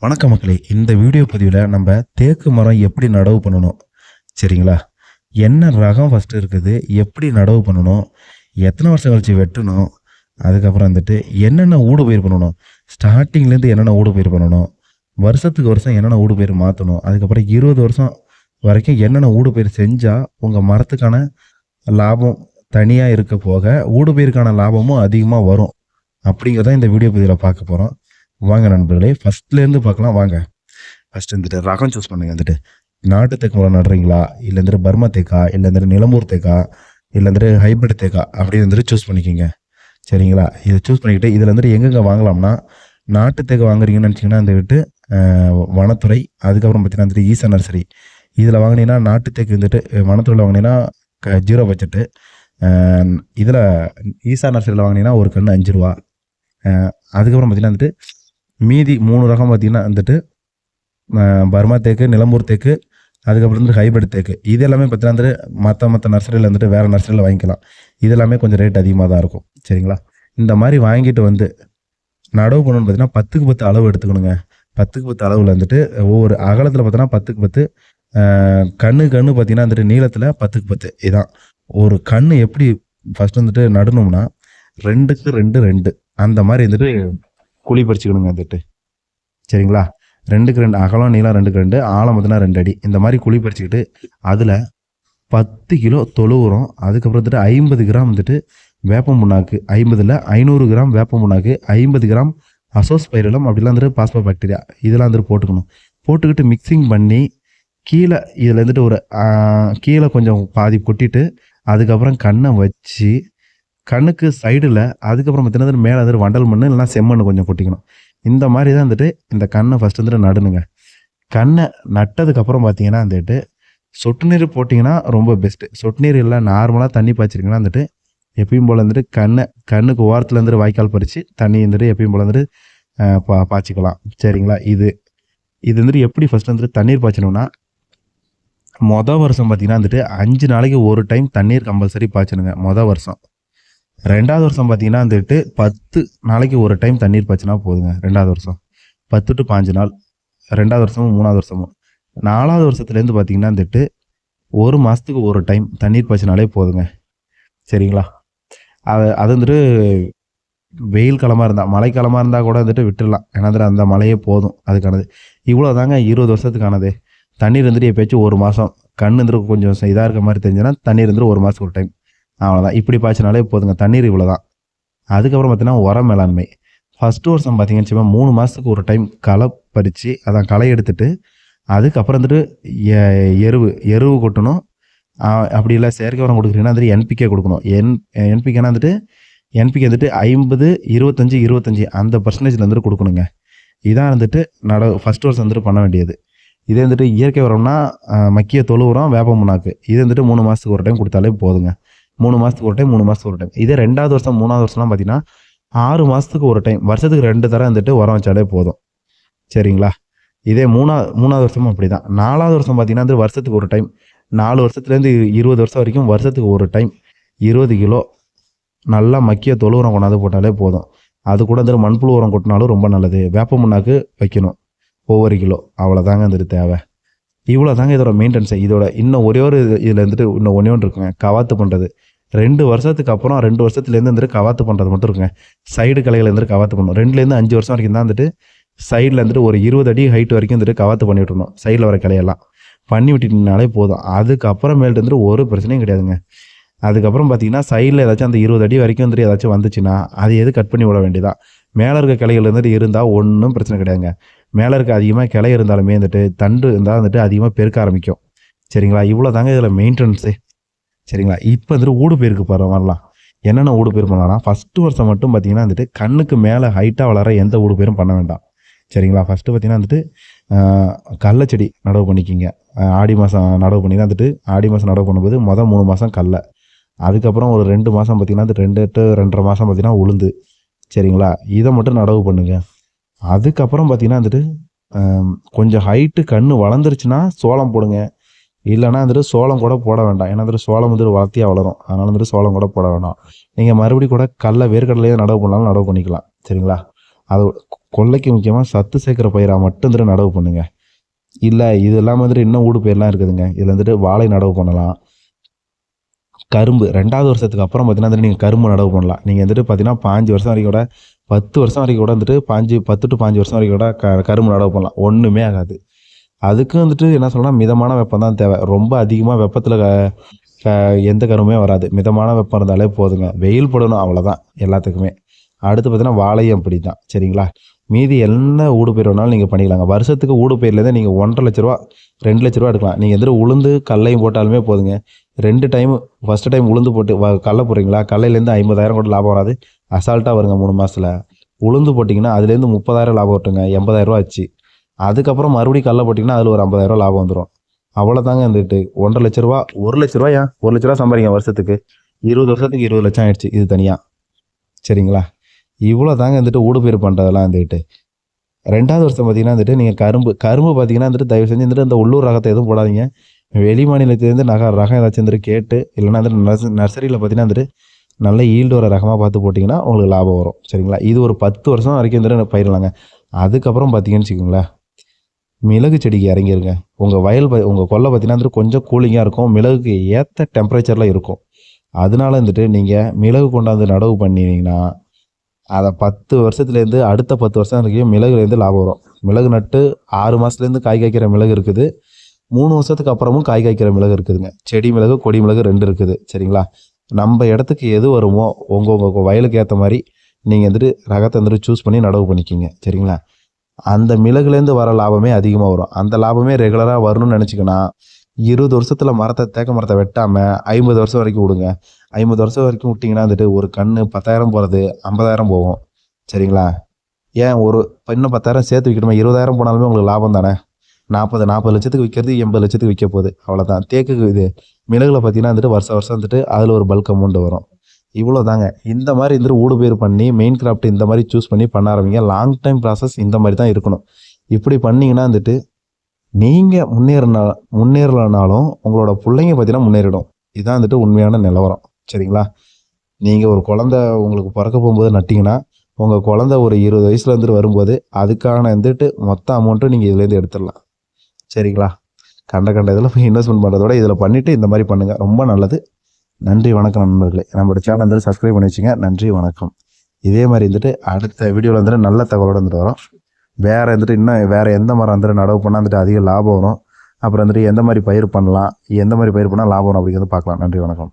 வணக்கம் மக்களே. இந்த வீடியோ பதிவில் நம்ம தேக்கு மரம் எப்படி நடவு பண்ணணும், சரிங்களா? என்ன ரகம் ஃபஸ்ட்டு இருக்குது, எப்படி நடவு பண்ணணும், எத்தனை வருஷம் கழிச்சு வெட்டணும், அதுக்கப்புறம் வந்துட்டு என்னென்ன ஊடுபயிர் பண்ணணும், ஸ்டார்டிங்லேருந்து என்னென்ன ஊடுபயிர் பண்ணணும், வருஷத்துக்கு வருஷம் என்னென்ன ஊடுபயிர் மாற்றணும், அதுக்கப்புறம் 20 வருஷம் வரைக்கும் என்னென்ன ஊடுபயிர் செஞ்சால் உங்கள் மரத்துக்கான லாபம் தனியாக இருக்க போக ஊடுபயிருக்கான லாபமும் அதிகமாக வரும் அப்படிங்கிறத இந்த வீடியோ பதிவில் பார்க்க போகிறோம். வாங்க நண்பர்களே, ஃபஸ்ட்லேருந்து பார்க்கலாம் வாங்க. ஃபஸ்ட்டு வந்துட்டு ரகம் சூஸ் பண்ணுங்க. வந்துட்டு நாட்டு தேக்கு மரம் நடுறீங்களா, இல்லை வந்துட்டு பர்மா தேக்கா, இல்லை வந்துட்டு நிலம்பூர் தேக்கா, இல்லை வந்துட்டு ஹைபிரிட் தேக்கா அப்படின்னு வந்துட்டு சூஸ் பண்ணிக்கிங்க, சரிங்களா? இதை சூஸ் பண்ணிக்கிட்டு இதில் வந்துட்டு எங்கெங்கே வாங்கலாம்னா, நாட்டு தேக்கு வாங்குறீங்கன்னு நினச்சிங்கன்னா வந்துட்டு வனத்துறை, அதுக்கப்புறம் பார்த்தீங்கன்னா வந்துட்டு ஈசா நர்சரி. இதில் வாங்கினீங்கன்னா நாட்டு தேக்கு வந்துட்டு வனத்துறையில் வாங்கினீங்கன்னா 0 பட்ஜெட்டு. இதில் ஈசா நர்சரியில் வாங்கினீங்கன்னா ஒரு கன்று 5 ரூபா. அதுக்கப்புறம் பார்த்தீங்கன்னா வந்துட்டு மீதி 3 ரகம் பார்த்திங்கன்னா வந்துட்டு பர்மா தேக்கு, நிலம்பூர் தேக்கு, அதுக்கப்புறம் வந்துட்டு ஹைபிரிட் தேக்கு. இது எல்லாமே பார்த்தீங்கன்னா வந்துட்டு மற்ற நர்சரியில் வந்துட்டு வேறு நர்சரியில் வாங்கிக்கலாம். இது எல்லாமே கொஞ்சம் ரேட் அதிகமாக தான் இருக்கும், சரிங்களா? இந்த மாதிரி வாங்கிட்டு வந்து நடவு பண்ணணும்னு பார்த்தீங்கன்னா 10க்கு 10 அளவு எடுத்துக்கணுங்க. 10க்கு 10 அளவில் வந்துட்டு ஒவ்வொரு அகலத்தில் பார்த்தோன்னா 10க்கு 10, கண்ணு பார்த்தீங்கன்னா வந்துட்டு நீளத்தில் 10க்கு 10. இதுதான் ஒரு கன்று. எப்படி ஃபஸ்ட்டு வந்துட்டு நடணும்னா 2க்கு 2 2 அந்த மாதிரி வந்துட்டு குழி பறிச்சுக்கணுங்க வந்துட்டு, சரிங்களா? 2க்கு 2 அகலம், நீளம் 2க்கு 2, ஆழம் பார்த்தீங்கன்னா 2 அடி. இந்த மாதிரி குழி பறிச்சுக்கிட்டு அதில் 10 கிலோ தொழு உரம், அதுக்கப்புறம் வந்துட்டு 50 கிராம் வந்துட்டு வேப்ப புண்ணாக்கு, 50 500 கிராம் வேப்ப புண்ணாக்கு, 50 கிராம் அசோஸ்பைரலம், அப்படிலாம் வந்துட்டு பாஸ்போ பாக்டீரியா, இதெல்லாம் வந்துட்டு போட்டுக்கணும். போட்டுக்கிட்டு மிக்சிங் பண்ணி கீழே இதில் வந்துட்டு ஒரு கீழே கொஞ்சம் பாதி கொட்டிட்டு அதுக்கப்புறம் கண்ணை வச்சு கண்ணுக்கு சைடில் அதுக்கப்புறம் பார்த்தீங்கன்னா மேலே வந்துட்டு வண்டல் மண் இல்லைனா செம்மண் கொஞ்சம் கொட்டிக்கணும். இந்த மாதிரி தான் வந்துட்டு இந்த கண்ணை ஃபஸ்ட்டு வந்துட்டு நடணுங்க. கண்ணை நட்டதுக்கப்புறம் பார்த்தீங்கன்னா வந்துட்டு சொட்டு நீர் போட்டிங்கன்னா ரொம்ப பெஸ்ட்டு. சொட்டு நீர் இல்லை, நார்மலாக தண்ணி பாய்ச்சிருங்கன்னா வந்துட்டு எப்பயும் போல் வந்துட்டு கண்ணுக்கு ஓரத்தில் வந்துட்டு வாய்க்கால் பறித்து தண்ணி வந்துட்டு எப்பயும் போல் வந்துட்டு பாய்ச்சிக்கலாம், சரிங்களா? இது வந்துட்டு எப்படி ஃபஸ்ட்டு வந்துட்டு தண்ணீர் பாய்ச்சணும்னா, மொதல் வருஷம் பார்த்திங்கன்னா வந்துட்டு 5 நாளைக்கு ஒரு டைம் தண்ணீர் கம்பல்சரி பாய்ச்சணுங்க மொதல் வருஷம். 2வது வருஷம் பார்த்தீங்கன்னா வந்துட்டு 10 நாளைக்கு ஒரு டைம் தண்ணீர் பாய்ச்சினா போதுங்க. 2வது வருஷம் 10 to 5 நாள், 2வது வருஷமும் 3வது வருஷமும். 4வது வருஷத்துலேருந்து பார்த்தீங்கன்னா வந்துட்டு 1 மாதத்துக்கு ஒரு டைம் தண்ணீர் பாய்ச்சினாலே போதுங்க, சரிங்களா? அது வந்துட்டு வெயில் காலமாக இருந்தால், மழைக்காலமாக இருந்தால் கூட வந்துட்டு விட்டுடலாம். ஏன்னா வந்துட்டு அந்த மழையே போதும் அதுக்கானது. இவ்வளோ தாங்க 20 வருஷத்துக்கானது. தண்ணீர் வந்துட்டு எப்போயாச்சும் 1 மாதம் கண் வந்துட்டு கொஞ்சம் இதாக இருக்க மாதிரி தெரிஞ்சுன்னா தண்ணீர் வந்துட்டு 1 மாதத்துக்கு ஒரு டைம், அவ்வளோதான். இப்படி பாய்ச்சினாலே போதுங்க. தண்ணீர் இவ்வளோ தான். அதுக்கப்புறம் பார்த்தீங்கன்னா உர மேலாண்மை. ஃபஸ்ட்டு வருஷம் பார்த்தீங்கன்னு வச்சுக்கோங்க 3 மாதத்துக்கு ஒரு டைம் களை பறித்து அதான் களை எடுத்துட்டு அதுக்கப்புறம் வந்துட்டு எருவு கொட்டணும். அப்படி இல்லை செயற்கை உரம் கொடுக்குறீங்கன்னா வந்துட்டு என்பிகே கொடுக்கணும். என்பிகேனா வந்துட்டு 50 25 25 அந்த பர்சன்டேஜில் வந்துட்டு கொடுக்கணுங்க. இதான் வந்துட்டு ஃபஸ்ட் வருஷம் வந்துட்டு பண்ண வேண்டியது. இதே வந்துட்டு இயற்கை உரம்னா மக்கிய தொழு உரம், வேப்ப புண்ணாக்கு, இது வந்துட்டு 3 மாதத்துக்கு ஒரு டைம் கொடுத்தாலே போதுங்க. 3 மாதத்துக்கு ஒரு டைம், 3 மாதத்துக்கு ஒரு டைம். இதே 2வது வருஷம் 3வது வருஷம்லாம் பார்த்தீங்கன்னா 6 மாதத்துக்கு ஒரு டைம், வருஷத்துக்கு 2 தடவை வந்துட்டு உரம் வச்சாலே போதும், சரிங்களா? இதே 3வது வருஷமும் அப்படி தான். 4வது வருஷம் பார்த்தீங்கன்னா வந்து வருஷத்துக்கு ஒரு டைம், 4 வருஷத்துலேருந்து 20 வருஷம் வரைக்கும் வருஷத்துக்கு ஒரு டைம் 20 கிலோ நல்லா மக்கிய தொழு உரம் கொண்டாந்து போட்டாலே போதும். அது கூட வந்துட்டு மண்புழு உரம் கொட்டினாலும் ரொம்ப நல்லது. வேப்ப புண்ணாக்கு வைக்கணும் ஒவ்வொரு கிலோ, அவ்வளோதாங்க வந்துட்டு தேவை. இவ்வளோ தாங்க இதோட மெயின்டெனன்ஸு. இதோட இன்னும் ஒரே ஒரு இதில் வந்துட்டு இன்னும் ஒன்று இருக்குங்க, கவாத்து பண்ணுறது. 2 வருஷத்துக்கு அப்புறம் 2 வருஷத்துலேருந்து வந்துட்டு கவாத்து பண்ணுறது மட்டும் இருக்குங்க. சைடு கலைகள் வந்துட்டு கவாத்து பண்ணணும். 2லேருந்து 5 வருஷம் வரைக்கும் தான் வந்துட்டு சைடில் வந்துட்டு ஒரு 20 அடி ஹைட் வரைக்கும் வந்துட்டு கவாத்து பண்ணி விட்டுருணும். சைடில் வர கிளையெல்லாம் பண்ணி விட்டுட்டிங்கனாலே போதும். அதுக்கப்புறமேல்ட்டு வந்துட்டு ஒரு பிரச்சனையும் கிடையாதுங்க. அதுக்கப்புறம் பார்த்தீங்கன்னா சைடில் ஏதாச்சும் அந்த 20 அடி வரைக்கும் வந்துட்டு ஏதாச்சும் வந்துச்சுன்னா அது எது கட் பண்ணி விட வேண்டியதான். மேலே இருக்க கிளைகள் வந்துட்டு இருந்தால் ஒன்றும் பிரச்சனை கிடையாதுங்க. மேலே இருக்க அதிகமாக கிளை இருந்தாலுமே வந்துட்டு தண்டு இருந்தால் வந்துட்டு அதிகமாக பெருக்க ஆரம்பிக்கும், சரிங்களா? இவ்வளோ தாங்க இதில் மெயின்டெனன்ஸு, சரிங்களா? இப்போ வந்துட்டு ஊடு பயிருக்கு வரலாம். என்னென்ன ஊடு பயிர் பண்ணலாம்னா, ஃபஸ்ட்டு வருஷம் மட்டும் பார்த்தீங்கன்னா வந்துட்டு கண்ணுக்கு மேலே ஹைட்டாக வளர எந்த ஊடு பயிரும் பண்ண வேண்டாம், சரிங்களா? ஃபஸ்ட்டு பார்த்தீங்கன்னா வந்துட்டு கடலச்செடி நடவு பண்ணிக்கிங்க. ஆடி மாதம் நடவு பண்ணிங்கன்னா வந்துட்டு ஆடி மாதம் நடவு பண்ணும்போது 3 மாதம் கடலை, அதுக்கப்புறம் ஒரு 2 மாதம் பார்த்தீங்கன்னா அது 2 to 2.5 மாதம் பார்த்தீங்கன்னா உளுந்து, சரிங்களா? இதை மட்டும் நடவு பண்ணுங்க. அதுக்கப்புறம் பார்த்தீங்கன்னா வந்துட்டு கொஞ்சம் ஹைட்டு கன்று வளர்ந்துருச்சுன்னா சோளம் போடுங்க. இல்லைனா வந்துட்டு சோளம் கூட போட வேண்டாம். ஏன்னா வந்துட்டு சோளம் வந்துட்டு வளர்த்தியாக வளரும். அதனால் வந்துட்டு சோளம் கூட போட வேண்டாம். நீங்கள் மறுபடியும் கூட வேர்க்கடலையே நடவு பண்ணாலும் நடவு பண்ணிக்கலாம், சரிங்களா? அது கொல்லைக்கு முக்கியமாக சத்து சேர்க்குற பயிராக மட்டும் வந்துட்டு நடவு பண்ணுங்க. இல்லை இது இல்லாமல் வந்துட்டு இன்னும் ஊடு பயிரெலாம் இருக்குதுங்க. இதில் வந்துட்டு வாழை நடவு பண்ணலாம். கரும்பு 2வது வருஷத்துக்கு அப்புறம் பார்த்தீங்கன்னா வந்துட்டு நீங்கள் கரும்பு நடவு பண்ணலாம். நீங்கள் வந்துட்டு பார்த்தீங்கன்னா 5 வருஷம் வரைக்கும் கூட 10 வருஷம் வரைக்கும் கூட வந்துட்டு 10 to 5 வருஷம் வரைக்கும் கூட கரும்பு நடவு பண்ணலாம். ஒன்றுமே ஆகாது. அதுக்கு வந்துட்டு என்ன சொல்லலாம், மிதமான வெப்பம் தான் தேவை. ரொம்ப அதிகமாக வெப்பத்தில் எந்த கரும்புமே வராது. மிதமான வெப்பம் இருந்தாலே போதுங்க. வெயில் படணும், அவ்வளோதான் எல்லாத்துக்குமே. அடுத்து பார்த்தீங்கன்னா வாழையும் அப்படி தான். சரிங்களா? மீதி என்ன ஊடு பயிர் வேணாலும் நீங்கள் பண்ணிக்கலாங்க. வருஷத்துக்கு ஊடு பயிர்லேருந்து நீங்கள் 1,50,000 ரூபா 2 லட்ச ரூபா எடுக்கலாம். நீங்கள் வந்துட்டு உளுந்து கடலையும் போட்டாலுமே போதுங்க. 2 டைம், ஃபஸ்ட்டு டைம் உளுந்து போட்டு கடலை போடுறீங்களா, கடலையிலேருந்து 50,000 கூட லாபம் வராது. அசால்ட்டாக வருங்க 3 மாதத்தில். உளுந்து போட்டிங்கன்னா அதுலேருந்து 30,000 லாபம் வரட்டுங்க. 80,000 ரூபா ஆச்சு. அதுக்கப்புறம் மறுபடியும் கடலை போட்டிங்கன்னா அதில் ஒரு 50,000 லாபம் வந்துடும். அவ்வளோதாங்க வந்துட்டு 1,50,000 லட்ச ரூபா 1 லட்ச ரூபாயா 1 லட்ச ரூபா சம்பாதிங்க வருஷத்துக்கு. 20 வருஷத்துக்கு 20 லட்சம் ஆயிடுச்சு இது தனியாக. சரிங்களா? இவ்வளோ தாங்க வந்துட்டு ஊடு பயிர் பண்ணுறதெல்லாம் வந்துட்டு. 2வது வருஷம் பார்த்தீங்கன்னா வந்துட்டு நீங்கள் கரும்பு பார்த்தீங்கன்னா வந்துட்டு தயவு செஞ்சு வந்துட்டு அந்த உள்ளூர் ரகத்தை எதுவும் போடாதீங்க. வெளி மாநிலத்திலேருந்து ரகம் ஏதாச்சும் வந்துட்டு கேட்டு, இல்லைன்னா வந்துட்டு நர்சரியில் பார்த்தீங்கன்னா வந்துட்டு நல்ல ஈல்டு வர ரகமாக பார்த்து போட்டிங்கன்னா உங்களுக்கு லாபம் வரும். சரிங்களா? இது ஒரு 10 வருஷம் வரைக்கும் வந்துட்டு பயிரலாங்க. அதுக்கப்புறம் பார்த்தீங்கன்னு வச்சுக்கோங்களேன், மிளகு செடிக்கு இறங்கிருங்க. உங்கள் கொல்லை பார்த்தீங்கன்னா வந்துட்டு கொஞ்சம் கூலிங்காக இருக்கும். மிளகுக்கு ஏற்ற டெம்பரேச்சரில் இருக்கும். அதனால வந்துட்டு நீங்கள் மிளகு கொண்டாந்து நடவு பண்ணினீங்கன்னா அதை 10 வருஷத்துலேருந்து அடுத்த 10 வருஷம் வரைக்கும் மிளகுலேருந்து லாபம் வரும். மிளகு நட்டு 6 மாதத்துலேருந்து காய் காய்க்கிற மிளகு இருக்குது. 3 வருஷத்துக்கு அப்புறமும் காய் காய்க்கிற மிளகு இருக்குதுங்க. செடி மிளகு, கொடி மிளகு 2 இருக்குது. சரிங்களா? நம்ம இடத்துக்கு எது வருமோ உங்கள் வயலுக்கு ஏற்ற மாதிரி நீங்கள் வந்துட்டு ரகத்தை வந்துட்டு சூஸ் பண்ணி நடவு பண்ணிக்கிங்க. சரிங்களா? அந்த மிளகுலேருந்து வர லாபமே அதிகமாக வரும். அந்த லாபமே ரெகுலராக வரணும்னு நினச்சிக்கன்னா 20 வருஷத்தில் தேக்க மரத்தை வெட்டாமல் 50 வருஷம் வரைக்கும் விடுங்க. 50 வருஷம் வரைக்கும் விட்டிங்கன்னா வந்துட்டு ஒரு கன்று 10,000 போகிறது 50,000 போகும். சரிங்களா? ஏன் இன்னும் 10,000 சேர்த்து விற்கணுமா? 20,000 போனாலுமே உங்களுக்கு லாபம் தானே. 40 லட்சத்துக்கு விற்கிறது 80 லட்சத்துக்கு விற்க போகுது. அவ்வளோதான். தேக்குக்கு மிளகுல பார்த்தீங்கன்னா வந்துட்டு வருஷம் வந்துட்டு அதில் ஒரு பல்க் அமௌண்ட் வரும். இவ்வளோ தாங்க. இந்த மாதிரி வந்துட்டு ஊடு பயிர் பண்ணி மெயின் கிராஃப்ட் இந்த மாதிரி சூஸ் பண்ணி பண்ண ஆரம்பிங்க. லாங் டைம் ப்ராசஸ் இந்த மாதிரி தான் இருக்கணும். இப்படி பண்ணிங்கன்னா வந்துட்டு நீங்கள் முன்னேறலனாலும் உங்களோட பிள்ளைங்க பார்த்தீங்கன்னா முன்னேறிடும். இதுதான் வந்துட்டு உண்மையான நிலவரம். சரிங்களா? நீங்கள் ஒரு குழந்தை உங்களுக்கு பிறக்க போகும்போது நட்டிங்கன்னா உங்கள் குழந்தை ஒரு 20 வயசில் வந்துட்டு வரும்போது அதுக்கான வந்துட்டு மொத்த அமௌண்ட்டும் நீங்கள் இதுலேருந்து எடுத்துடலாம். சரிங்களா? கண்ட இதில் போய் இன்வெஸ்ட்மெண்ட் பண்ணுறதோட இதில் பண்ணிவிட்டு இந்த மாதிரி பண்ணுங்கள். ரொம்ப நல்லது. நன்றி, வணக்கம் நண்பர்களே. நம்மளோட சேனல் வந்துட்டு சப்ஸ்கிரைப் பண்ணி வச்சுங்க. நன்றி, வணக்கம். இதே மாதிரி வந்துட்டு அடுத்த வீடியோவில் வந்துட்டு நல்ல தகவலோடு வந்துட்டு வரோம். வேறு எந்த மரம் வந்துட்டு நடவு பண்ணால் வந்துட்டு அதிக லாபம் வரும், அப்புறம் வந்துட்டு எந்த மாதிரி பயிர் பண்ணலாம், எந்த மாதிரி பயிர் பண்ணால் லாபம் வரும் அப்படிங்கிறத பார்க்கலாம். நன்றி, வணக்கம்.